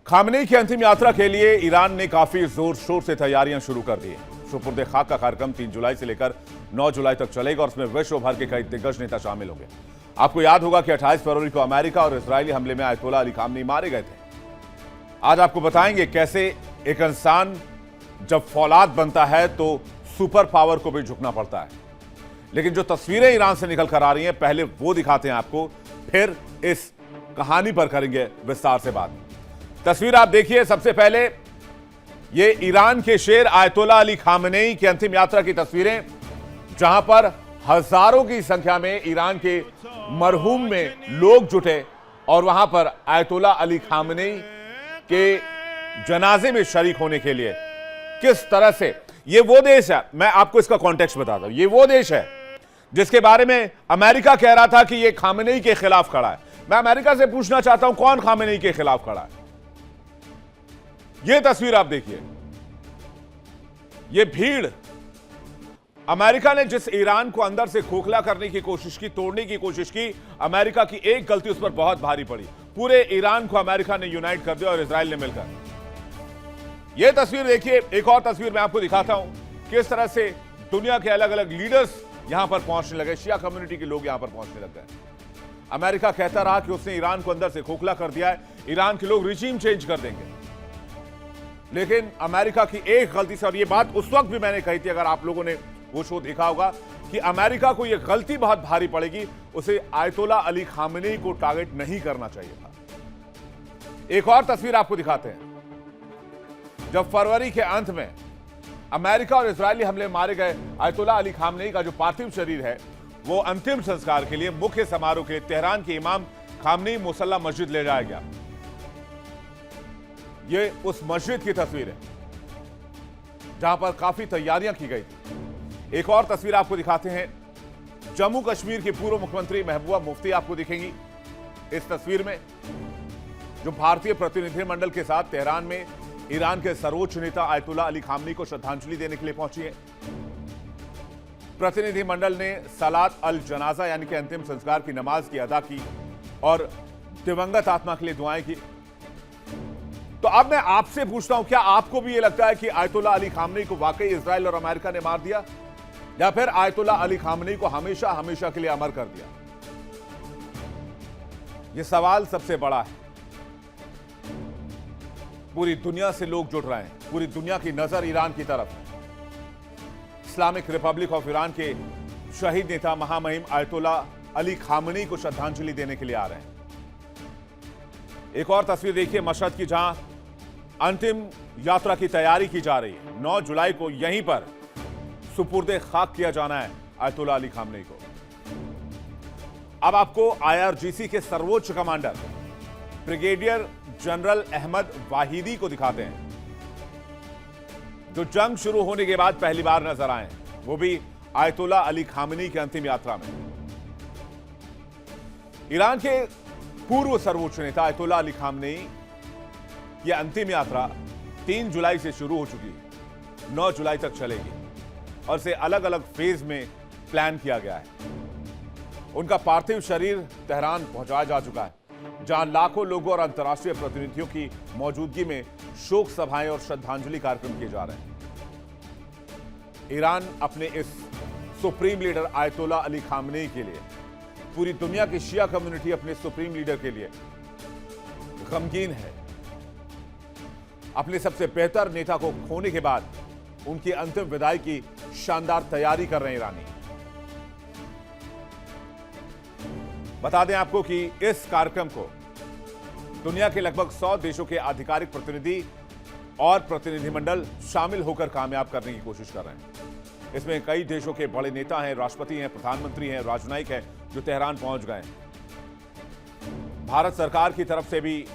Khamenei की अंतिम यात्रा के लिए ईरान ने काफी जोर शोर से तैयारियां शुरू कर दी हैं। सुपुर्द खाक का कार्यक्रम 3 जुलाई से लेकर 9 जुलाई तक चलेगा और उसमें विश्व भर के कई दिग्गज नेता शामिल होंगे। आपको याद होगा कि 28 फरवरी को अमेरिका और इजरायली हमले में आयतोल्ला अली खामनेई मारे गए थे। आज आपको बताएंगे कैसे एक इंसान जब फौलाद बनता है तो सुपर पावर को भी झुकना पड़ता है। लेकिन जो तस्वीरें ईरान से निकल कर आ रही हैं, पहले वो दिखाते हैं आपको, फिर इस कहानी पर करेंगे विस्तार से बात। तस्वीर आप देखिए। सबसे पहले ये ईरान के शेर आयतोल्ला अली खामनेई की अंतिम यात्रा की तस्वीरें, जहां पर हजारों की संख्या में ईरान के मरहूम में लोग जुटे और वहां पर आयतोल्ला अली खामनेई के जनाजे में शरीक होने के लिए किस तरह से ये वो देश है, मैं आपको इसका कॉन्टेक्स्ट बताता हूं। ये वो देश है जिसके बारे में अमेरिका कह रहा था कि ये खामनेई के खिलाफ खड़ा है। मैं अमेरिका से पूछना चाहता हूं, कौन खामनेई के खिलाफ खड़ा है? ये तस्वीर आप देखिए। ये भीड़, अमेरिका ने जिस ईरान को अंदर से खोखला करने की कोशिश की, तोड़ने की कोशिश की, अमेरिका की एक गलती उस पर बहुत भारी पड़ी। पूरे ईरान को अमेरिका ने यूनाइट कर दिया और इजराइल ने मिलकर। यह तस्वीर देखिए। एक और तस्वीर मैं आपको दिखाता हूं किस तरह से दुनिया के अलग अलग लीडर्स यहां पर पहुंचने लगे, शिया कम्युनिटी के लोग यहां पर पहुंचने लग गए। अमेरिका कहता रहा कि उसने ईरान को अंदर से खोखला कर दिया है, ईरान के लोग रिजीम चेंज कर देंगे। लेकिन अमेरिका की एक गलती से, और ये बात उस वक्त भी मैंने कही थी, अगर आप लोगों ने वो शो देखा होगा, कि अमेरिका को ये गलती बहुत भारी पड़ेगी, उसे आयतोल्ला अली खामनेई को टारगेट नहीं करना चाहिए था। एक और तस्वीर आपको दिखाते हैं। जब फरवरी के अंत में अमेरिका और इजरायली हमले में मारे गए आयतोल्ला अली खामनेई का जो पार्थिव शरीर है, वो अंतिम संस्कार के लिए, मुख्य समारोह के लिए तेहरान के इमाम खामनेई मुसल्ला मस्जिद ले जाया गया। ये उस मस्जिद की तस्वीर है जहां पर काफी तैयारियां की गई थी। एक और तस्वीर आपको दिखाते हैं। जम्मू कश्मीर की पूर्व मुख्यमंत्री महबूबा मुफ्ती आपको दिखेंगी इस तस्वीर में, जो भारतीय प्रतिनिधिमंडल के साथ तेहरान में ईरान के सर्वोच्च नेता आयतोल्ला अली खामनेई को श्रद्धांजलि देने के लिए पहुंची है। प्रतिनिधिमंडल ने सलात अल जनाजा यानी कि अंतिम संस्कार की नमाज की अदा की और दिवंगत आत्मा के लिए दुआएं की। तो अब मैं आपसे पूछता हूं, क्या आपको भी यह लगता है कि आयतोल्ला अली खामनेई को वाकई इजराइल और अमेरिका ने मार दिया, या फिर आयतोल्ला अली खामनेई को हमेशा हमेशा के लिए अमर कर दिया? यह सवाल सबसे बड़ा है। पूरी दुनिया से लोग जुड़ रहे हैं, पूरी दुनिया की नजर ईरान की तरफ है। इस्लामिक रिपब्लिक ऑफ ईरान के शहीद नेता महामहिम आयतोल्ला अली खामनेई को श्रद्धांजलि देने के लिए आ रहे हैं। एक और तस्वीर देखिए मशहद की, जहां अंतिम यात्रा की तैयारी की जा रही है। 9 जुलाई को यहीं पर सुपुर्द खाक किया जाना है आयतोल्ला अली खामनेई को। अब आपको आईआरजीसी के सर्वोच्च commander brigadier general Ahmad Vahidi को दिखाते हैं, जो जंग शुरू होने के बाद पहली बार नजर आए, वो भी आयतोल्ला अली खामनेई की अंतिम यात्रा में। ईरान के पूर्व सर्वोच्च नेता आयतोल्ला अली खामनेई की अंतिम यात्रा 3 जुलाई से शुरू हो चुकी है, 9 जुलाई तक चलेगी और इसे अलग अलग फेज में प्लान किया गया है। उनका पार्थिव शरीर तेहरान पहुंचाया जा चुका है, जहां लाखों लोगों और अंतर्राष्ट्रीय प्रतिनिधियों की मौजूदगी में शोक सभाएं और श्रद्धांजलि कार्यक्रम किए जा रहे हैं। ईरान अपने इस सुप्रीम लीडर आयतोल्ला अली खामनेई के लिए, पूरी दुनिया की शिया कम्युनिटी अपने सुप्रीम लीडर के लिए गमगीन है। अपने सबसे बेहतर नेता को खोने के बाद उनकी अंतिम विदाई की शानदार तैयारी कर रहे हैं ईरानी। बता दें आपको कि इस कार्यक्रम को दुनिया के लगभग 100 देशों के आधिकारिक प्रतिनिधि और प्रतिनिधिमंडल शामिल होकर कामयाब करने की कोशिश कर रहे हैं। इसमें कई देशों के बड़े नेता हैं, राष्ट्रपति हैं, प्रधानमंत्री हैं, राजनयिक हैं, जो तेहरान पहुंच गए हैं। भारत सरकार की तरफ से भी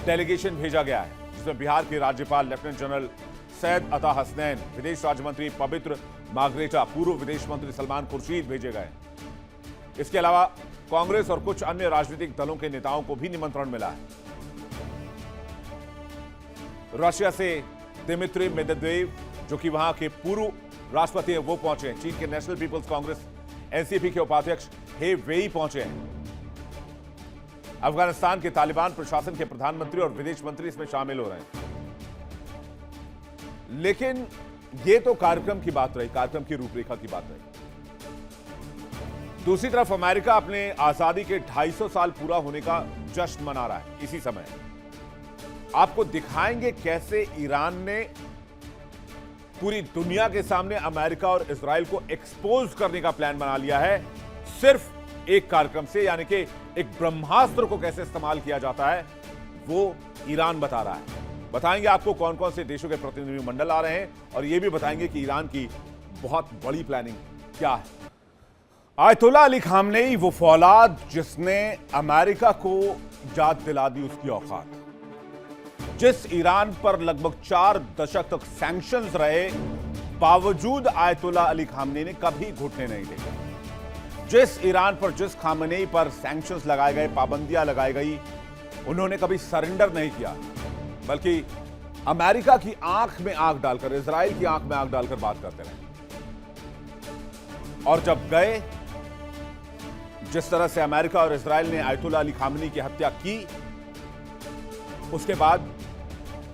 डेलीगेशन भेजा गया है, जिसमें बिहार के राज्यपाल लेफ्टिनेंट जनरल सैयद अता हसनैन, विदेश राज्य मंत्री पवित्र मार्ग्रेटा, पूर्व विदेश मंत्री सलमान खुर्शीद भेजे गए। इसके अलावा कांग्रेस और कुछ अन्य राजनीतिक दलों के नेताओं को भी निमंत्रण मिला है। रशिया से दिमित्री मेदवेदेव, जो कि वहां के पूर्व राष्ट्रपति हैं, वो पहुंचे हैं। चीन के नेशनल पीपल्स कांग्रेस एनसीपी के उपाध्यक्ष हे वेई पहुंचे हैं। अफगानिस्तान के तालिबान प्रशासन के प्रधानमंत्री और विदेश मंत्री इसमें शामिल हो रहे हैं। लेकिन यह तो कार्यक्रम की बात रही, कार्यक्रम की रूपरेखा की बात रही। दूसरी तरफ अमेरिका अपने आजादी के 250 साल पूरा होने का जश्न मना रहा है। इसी समय आपको दिखाएंगे कैसे ईरान ने पूरी दुनिया के सामने अमेरिका और इजराइल को एक्सपोज करने का प्लान बना लिया है, सिर्फ एक कार्यक्रम से। यानी कि एक ब्रह्मास्त्र को कैसे इस्तेमाल किया जाता है वो ईरान बता रहा है। बताएंगे आपको कौन कौन से देशों के प्रतिनिधि मंडल आ रहे हैं और यह भी बताएंगे कि ईरान की बहुत बड़ी प्लानिंग क्या है। आयतुल्लाह अली खामनेई वो फौलाद जिसने अमेरिका को याद दिला दी उसकी औकात, जिस ईरान पर लगभग 4 दशक तक सैंक्शंस रहे, बावजूद आयतुल्लाह अली खामनेई ने कभी घुटने नहीं टेके। जिस ईरान पर, जिस खामनेई पर सैंक्शंस लगाए गए, पाबंदियां लगाई गई, उन्होंने कभी सरेंडर नहीं किया, बल्कि अमेरिका की आंख में आंख डालकर, इजराइल की आंख में आंख डालकर बात करते रहे। और जब गए, जिस तरह से अमेरिका और इजराइल ने आयतुल्लाह अली खामनेई की हत्या की, उसके बाद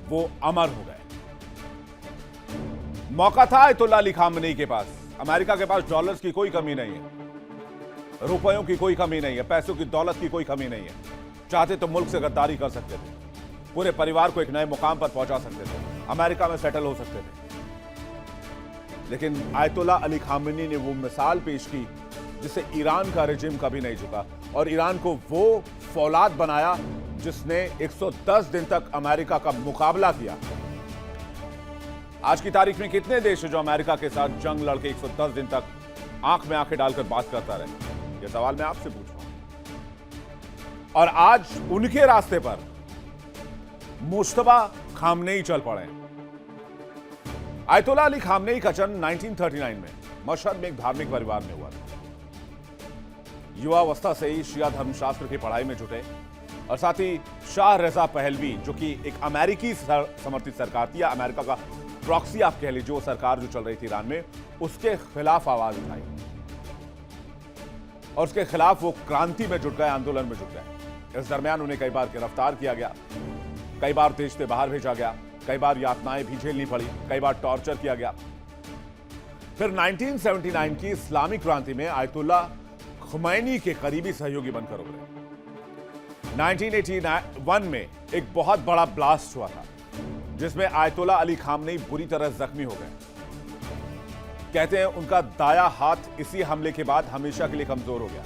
वो अमर हो गए। मौका था आयतुल्लाह अली खामनेई के पास। अमेरिका के पास डॉलर्स की कोई कमी नहीं है, रुपयों की कोई कमी नहीं है, पैसों की, दौलत की कोई कमी नहीं है। चाहते तो मुल्क से गद्दारी कर सकते थे, पूरे परिवार को एक नए मुकाम पर पहुंचा सकते थे, अमेरिका में सेटल हो सकते थे। लेकिन आयतुल्लाह अली खामनेई ने वो मिसाल पेश की जिससे ईरान का रेजिम कभी नहीं झुका और ईरान को वो फौलाद बनाया जिसने 110 दिन तक अमेरिका का मुकाबला किया। आज की तारीख में कितने देश हैं जो अमेरिका के साथ जंग लड़के 110 दिन तक आंख में आंखें डालकर बात करता रहे? यह सवाल मैं आपसे पूछ रहा हूं। और आज उनके रास्ते पर मुश्तबा खामनेई चल पड़े। आयतुल्लाह अली खामनेई का जन्म 1939 में मशहद में एक धार्मिक परिवार में हुआ था। युवावस्था से ही शिया धर्मशास्त्र की पढ़ाई में जुटे और साथ ही शाह रजा पहलवी, जो कि एक अमेरिकी समर्थित सरकार थी, या अमेरिका का प्रॉक्सी आप कह लीजिए, वो सरकार जो चल रही थी ईरान में, उसके खिलाफ आवाज उठाई और उसके खिलाफ वो क्रांति में जुट गए, आंदोलन में जुट गए। इस दरमियान उन्हें कई बार गिरफ्तार किया गया, कई बार देश से बाहर भेजा गया, कई बार यातनाएं भी झेलनी पड़ी, कई बार टॉर्चर किया गया। फिर 1979 की इस्लामी क्रांति में आयतुल्लाह खुमैनी के करीबी सहयोगी बनकर उभरे। 1981 में एक बहुत बड़ा ब्लास्ट हुआ था जिसमें आयतुल्लाह अली खामनेई बुरी तरह जख्मी हो गए। कहते हैं उनका दाया हाथ इसी हमले के बाद हमेशा के लिए कमजोर हो गया।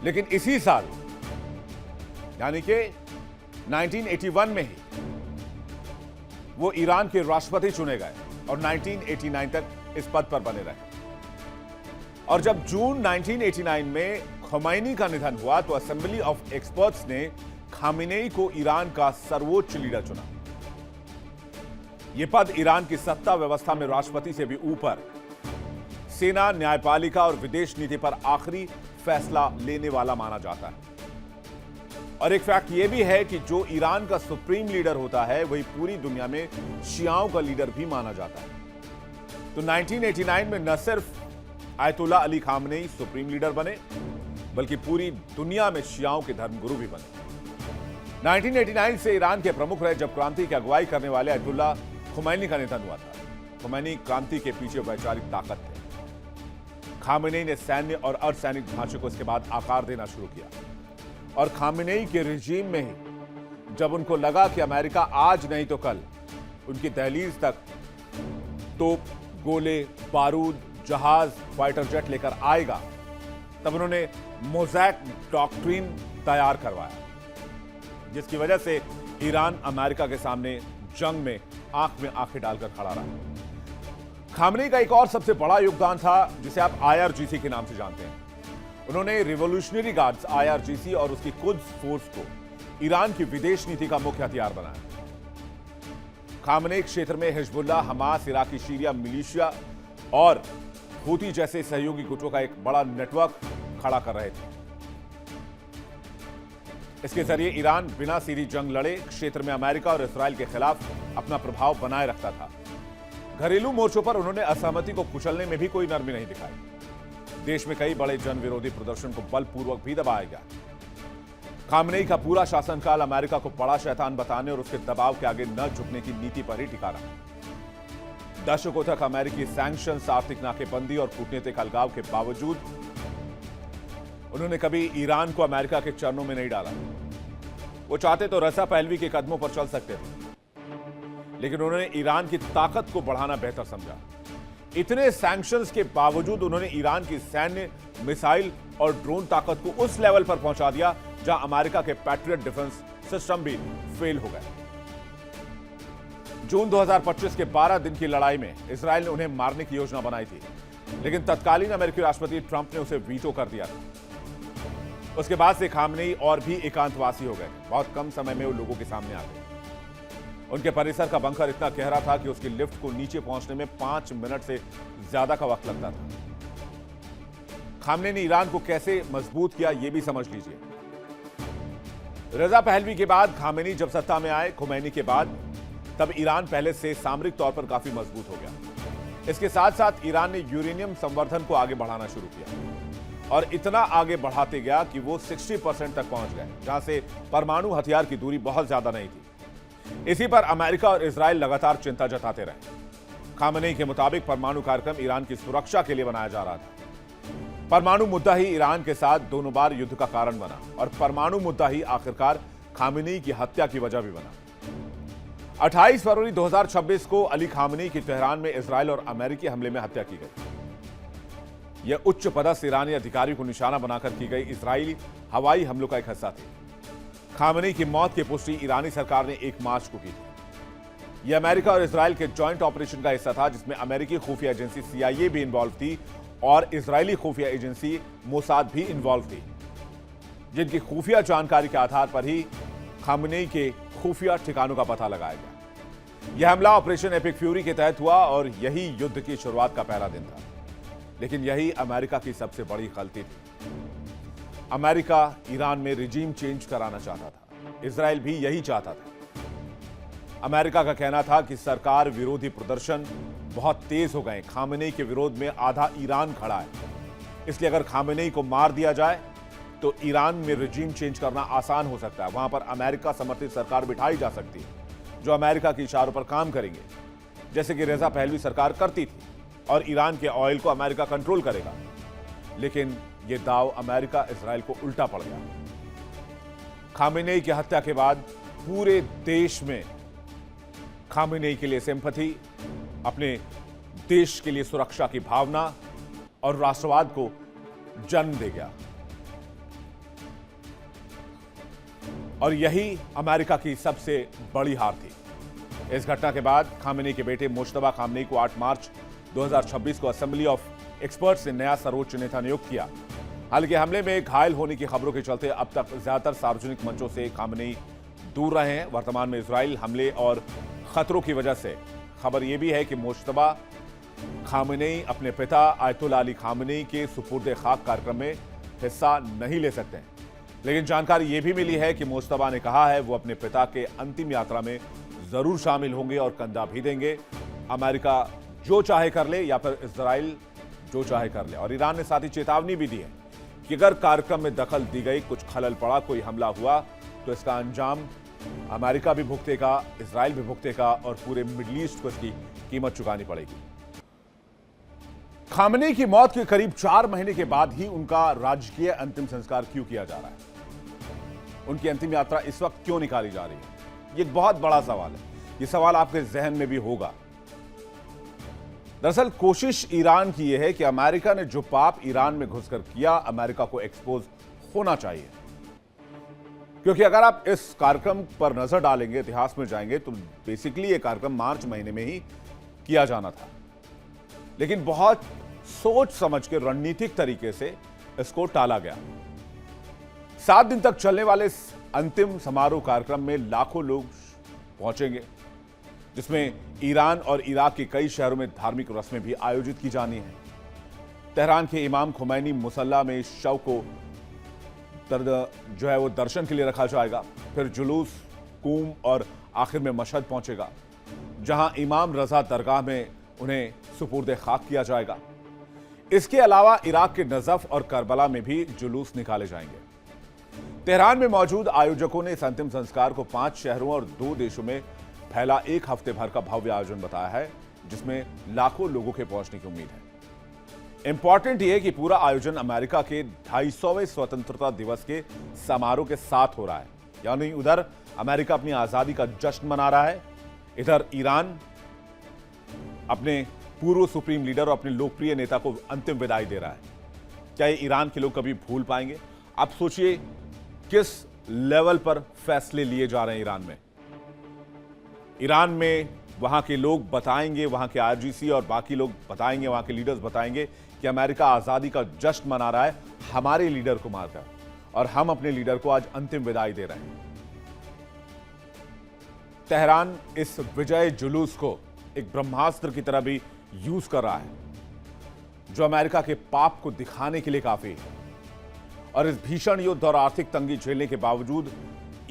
लेकिन इसी साल यानी कि 1981 में ही वो ईरान के राष्ट्रपति चुने गए और 1989 तक इस पद पर बने रहे। और जब जून 1989 में खुमैनी का निधन हुआ तो असेंबली ऑफ एक्सपर्ट्स ने खामेनेई को ईरान का सर्वोच्च लीडर चुना। यह पद ईरान की सत्ता व्यवस्था में राष्ट्रपति से भी ऊपर सेना, न्यायपालिका और विदेश नीति पर आखिरी फैसला लेने वाला माना जाता है। और एक फैक्ट यह भी है कि जो ईरान का सुप्रीम लीडर होता है वही पूरी दुनिया में शियाओं का लीडर भी माना जाता है। तो 1989 में न सिर्फ Ayatollah Ali Khamenei supreme leader बने बल्कि पूरी दुनिया में शियाओं के धर्मगुरु भी बने। 1989 से ईरान के प्रमुख रहे जब क्रांति की अगुवाई करने वाले आयतुल्लाह खुमैनी का निधन हुआ था। खुमैनी क्रांति के पीछे वैचारिक ताकत थे। खामेनेई ने सैन्य और अर्धसैनिक ढांचे को इसके बाद आकार देना शुरू किया और खामेनेई के रिजीम में ही जब उनको लगा कि अमेरिका आज नहीं तो कल उनकी दहलीज तक तोप, गोले, बारूद, जहाज, फाइटर जेट लेकर आएगा, तब उन्होंने मोज़ैक डॉक्ट्रिन तैयार करवाया, जिसकी वजह से ईरान अमेरिका के सामने जंग में आंख में आंखें डालकर खड़ा रहा। खामेनेई का एक और सबसे बड़ा योगदान था जिसे आप IRGC के नाम से जानते हैं। उन्होंने रिवोल्यूशनरी गार्ड्स IRGC और उसकी कुद्स फोर्स को ईरान की विदेश नीति का मुख्य हथियार बनाया। खामेनेई क्षेत्र में हिजबुल्लाह, हमास, इराकी शीरिया मिलिशिया और हूती जैसे सहयोगी गुटों का एक बड़ा नेटवर्क खड़ा कर रहे थे। इसके जरिए ईरान बिना सीधी जंग लड़े क्षेत्र में अमेरिका और इस्राइल के खिलाफ अपना प्रभाव बनाए रखता था। घरेलू मोर्चों पर उन्होंने असहमति को कुचलने में भी कोई नरमी नहीं दिखाई। देश में कई बड़े जन विरोधी प्रदर्शन को बलपूर्वक भी दबाया गया। खामनेई का पूरा शासनकाल अमेरिका को बड़ा शैतान बताने और उसके दबाव के आगे न झुकने की नीति पर ही टिका रहा। दशकों तक अमेरिकी सैंक्शंस, आर्थिक नाकेबंदी और कूटनीतिक अलगाव के बावजूद उन्होंने कभी ईरान को अमेरिका के चरणों में नहीं डाला। वो चाहते तो रज़ा पहलवी के कदमों पर चल सकते थे, लेकिन उन्होंने ईरान की ताकत को बढ़ाना बेहतर समझा। इतने सैंक्शंस के बावजूद उन्होंने ईरान की सैन्य, मिसाइल और ड्रोन ताकत को उस लेवल पर पहुंचा दिया जहां अमेरिका के पैट्रियट डिफेंस सिस्टम भी फेल हो गए। जून 2025 के 12 दिन की लड़ाई में इजराइल ने उन्हें मारने की योजना बनाई थी, लेकिन तत्कालीन अमेरिकी राष्ट्रपति ट्रंप ने उसे वीटो कर दिया था। उसके बाद से खामनेई और भी एकांतवासी हो गए। बहुत कम समय में वो लोगों के सामने आ गए। उनके परिसर का बंकर इतना गहरा था कि उसकी लिफ्ट को नीचे पहुंचने में 5 मिनट से ज्यादा का वक्त लगता था। खामनेई ने ईरान को कैसे मजबूत किया, यह भी समझ लीजिए। रज़ा पहलवी के बाद खामेनी जब सत्ता में आए, खुमैनी के बाद, तब ईरान पहले से सामरिक तौर पर काफी मजबूत हो गया। इसके साथ साथ ईरान ने यूरेनियम संवर्धन को आगे बढ़ाना शुरू किया और इतना आगे बढ़ाते गया कि वो 60% तक पहुंच गए, जहां से परमाणु हथियार की दूरी बहुत ज्यादा नहीं थी। इसी पर अमेरिका और इजराइल लगातार चिंता जताते रहे। खामेनी के मुताबिक परमाणु कार्यक्रम ईरान की सुरक्षा के लिए बनाया जा रहा था। परमाणु मुद्दा ही ईरान के साथ दोनों बार युद्ध का कारण बना और परमाणु मुद्दा ही आखिरकार खामेनी की हत्या की वजह भी बना। 28 फरवरी 2026 को अली खामेनी की तेहरान में इजराइल और अमेरिकी हमले में हत्या की गई। यह उच्च पदस्थ ईरानी अधिकारी को निशाना बनाकर की गई इजरायली हवाई हमलों का एक हिस्सा थी। खामेनी की मौत की पुष्टि ईरानी सरकार ने 1 मार्च को की थी। यह अमेरिका और इजराइल के जॉइंट ऑपरेशन का हिस्सा था, जिसमें अमेरिकी खुफिया एजेंसी CIA भी इन्वॉल्व थी और इजरायली खुफिया एजेंसी मोसाद भी इन्वॉल्व थी, जिनकी खुफिया जानकारी के आधार पर ही खामेनी के खुफिया ठिकानों का पता लगाया गया। यह हमला ऑपरेशन एपिक फ्यूरी के तहत हुआ और यही युद्ध की शुरुआत का पहला दिन था। लेकिन यही अमेरिका की सबसे बड़ी गलती थी। अमेरिका ईरान में रिजीम चेंज कराना चाहता था, इजराइल भी यही चाहता था। अमेरिका का कहना था कि सरकार विरोधी प्रदर्शन बहुत तेज हो गए, खामेनी के विरोध में आधा ईरान खड़ा है, इसलिए अगर खामेनी को मार दिया जाए तो ईरान में रिजीम चेंज करना आसान हो सकता है। वहां पर अमेरिका समर्थित सरकार बिठाई जा सकती है जो अमेरिका के इशारों पर काम करेंगे, जैसे कि रज़ा पहलवी सरकार करती थी, और ईरान के ऑयल को अमेरिका कंट्रोल करेगा। लेकिन यह दाव अमेरिका इजराइल को उल्टा पड़ गया। खामेनी की हत्या के बाद पूरे देश में खामेनी के लिए सिंपैथी, अपने देश के लिए सुरक्षा की भावना और राष्ट्रवाद को जन्म दे गया। और यही अमेरिका की सबसे बड़ी हार थी। इस घटना के बाद खामेनी के बेटे मुश्तबा खामेनी को 8 मार्च 2026 को असेंबली ऑफ एक्सपर्ट्स ने नया सर्वोच्च नेता नियुक्त किया। हालांकि हमले में घायल होने की खबरों के चलते अब तक ज्यादातर सार्वजनिक मंचों से खामेनी दूर रहे हैं। वर्तमान में इजराइल हमले और खतरों की वजह से खबर यह भी है कि मुश्तबा खामेनी अपने पिता आयतुल्लाह अली खामेनी के सुपुर्द खाक कार्यक्रम में हिस्सा नहीं ले सकते हैं। लेकिन जानकारी यह भी मिली है कि मुश्तबा ने कहा है वो अपने पिता के अंतिम यात्रा में जरूर शामिल होंगे और कंधा भी देंगे। अमेरिका जो चाहे कर ले या फिर इजराइल जो चाहे कर ले। और ईरान ने साथ ही चेतावनी भी दी है कि अगर कार्यक्रम में दखल दी गई, कुछ खलल पड़ा, कोई हमला हुआ तो इसका अंजाम अमेरिका भी भुगतेगा, इजराइल भी भुगतेगा और पूरे मिडिल ईस्ट को इसकी कीमत चुकानी पड़ेगी। खामेनी की मौत के करीब 4 महीने के बाद ही उनका राजकीय अंतिम संस्कार क्यों किया जा रहा है? उनकी अंतिम यात्रा इस वक्त क्यों निकाली जा रही है? ये एक बहुत बड़ा सवाल है। ये सवाल आपके जहन में भी होगा। दरअसल कोशिश ईरान की यह है कि अमेरिका ने जो पाप ईरान में घुसकर किया, अमेरिका को एक्सपोज होना चाहिए। क्योंकि अगर आप इस कार्यक्रम पर नजर डालेंगे, इतिहास में जाएंगे, तो बेसिकली यह कार्यक्रम मार्च महीने में ही किया जाना था, लेकिन बहुत सोच समझ के रणनीतिक तरीके से इसको टाला गया। 7 दिन तक चलने वाले इस अंतिम समारोह कार्यक्रम में लाखों लोग पहुंचेंगे, जिसमें ईरान और इराक के कई शहरों में धार्मिक रस्में भी आयोजित की जानी है। तेहरान के इमाम खुमैनी मुसल्ला में शव को जो है वो दर्शन के लिए रखा जाएगा। फिर जुलूस कूम और आखिर में मशहद पहुंचेगा, जहां इमाम रजा दरगाह में उन्हें सुपुर्द खाक किया जाएगा। इसके अलावा इराक के नजफ और करबला में भी जुलूस निकाले जाएंगे। तेहरान में मौजूद आयोजकों ने इस अंतिम संस्कार को 5 शहरों और 2 देशों में फैला एक हफ्ते भर का भव्य आयोजन बताया है, जिसमें लाखों लोगों के पहुंचने की उम्मीद है। इंपॉर्टेंट यह है कि पूरा आयोजन अमेरिका के 250वें स्वतंत्रता दिवस के समारोह के साथ हो रहा है। यानी उधर अमेरिका अपनी आजादी का जश्न मना रहा है, इधर ईरान अपने पूर्व सुप्रीम लीडर और अपने लोकप्रिय नेता को अंतिम विदाई दे रहा है। क्या ये ईरान के लोग कभी भूल पाएंगे? आप सोचिए किस लेवल पर फैसले लिए जा रहे हैं ईरान में। ईरान में वहां के लोग बताएंगे, वहां के आरजीसी और बाकी लोग बताएंगे, वहां के लीडर्स बताएंगे कि अमेरिका आजादी का जश्न मना रहा है हमारे लीडर को मारकर, और हम अपने लीडर को आज अंतिम विदाई दे रहे हैं। तेहरान इस विजय जुलूस को एक ब्रह्मास्त्र की तरह भी यूज कर रहा है, जो अमेरिका के पाप को दिखाने के लिए काफी है। और इस भीषण युद्ध और आर्थिक तंगी झेलने के बावजूद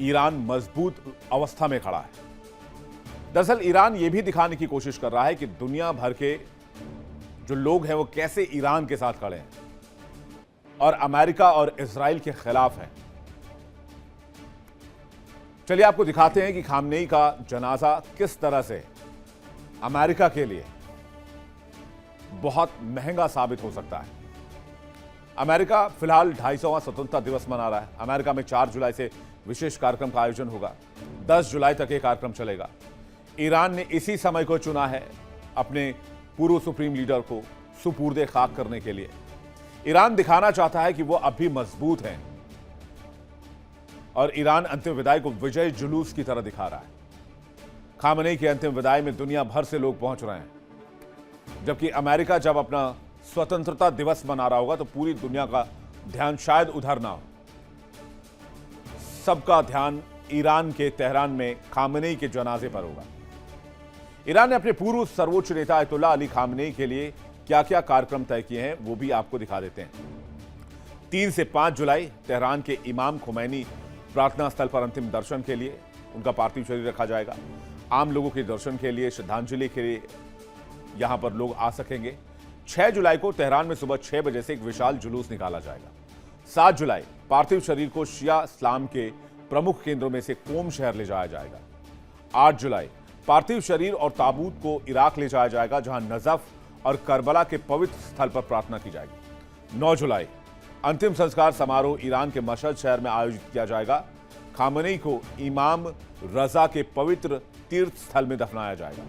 ईरान मजबूत अवस्था में खड़ा है। दरअसल ईरान यह भी दिखाने की कोशिश कर रहा है कि दुनिया भर के जो लोग हैं वो कैसे ईरान के साथ खड़े हैं और अमेरिका और इजराइल के खिलाफ हैं। चलिए आपको दिखाते हैं कि खामनेई का जनाजा किस तरह से अमेरिका के लिए बहुत महंगा साबित हो सकता है। अमेरिका फिलहाल 250वां स्वतंत्रता दिवस मना रहा है। अमेरिका में 4 जुलाई से विशेष कार्यक्रम का आयोजन होगा। 10 जुलाई तक यह कार्यक्रम चलेगा। ईरान ने इसी समय को चुना है अपने पूर्व सुप्रीम लीडर को सुपुर्दे खाक करने के लिए। ईरान दिखाना चाहता है कि वो अब भी मजबूत है, और ईरान अंतिम विदाई को विजय जुलूस की तरह दिखा रहा है। खामनेई की अंतिम विदाई में दुनिया भर से लोग पहुंच रहे हैं, जबकि अमेरिका जब अपना स्वतंत्रता दिवस मना रहा होगा तो पूरी दुनिया का ध्यान शायद उधर ना हो। सबका ध्यान ईरान के तेहरान में खामनेई के जनाजे पर होगा। ईरान ने अपने पूर्व सर्वोच्च नेता अयतुल्लाह अली खामनेई के लिए क्या क्या कार्यक्रम तय किए हैं वो भी आपको दिखा देते हैं। 3 से 5 जुलाई तेहरान के इमाम खुमैनी प्रार्थना स्थल पर अंतिम दर्शन के लिए उनका पार्थिव शरीर रखा जाएगा। आम लोगों के दर्शन के लिए, श्रद्धांजलि के लिए यहां पर लोग आ सकेंगे। 6 जुलाई को तेहरान में सुबह 6 बजे से एक विशाल जुलूस निकाला जाएगा। 7 जुलाई पार्थिव शरीर को शिया इस्लाम के प्रमुख केंद्रों में से कोम शहर ले जाया जाएगा। 8 जुलाई पार्थिव शरीर और ताबूत को इराक ले जाया जाएगा, जहां नजफ और करबला के पवित्र स्थल पर प्रार्थना की जाएगी। 9 जुलाई अंतिम संस्कार समारोह ईरान के मशहद शहर में आयोजित किया जाएगा। खामनेई को इमाम रजा के पवित्र तीर्थ स्थल में दफनाया जाएगा।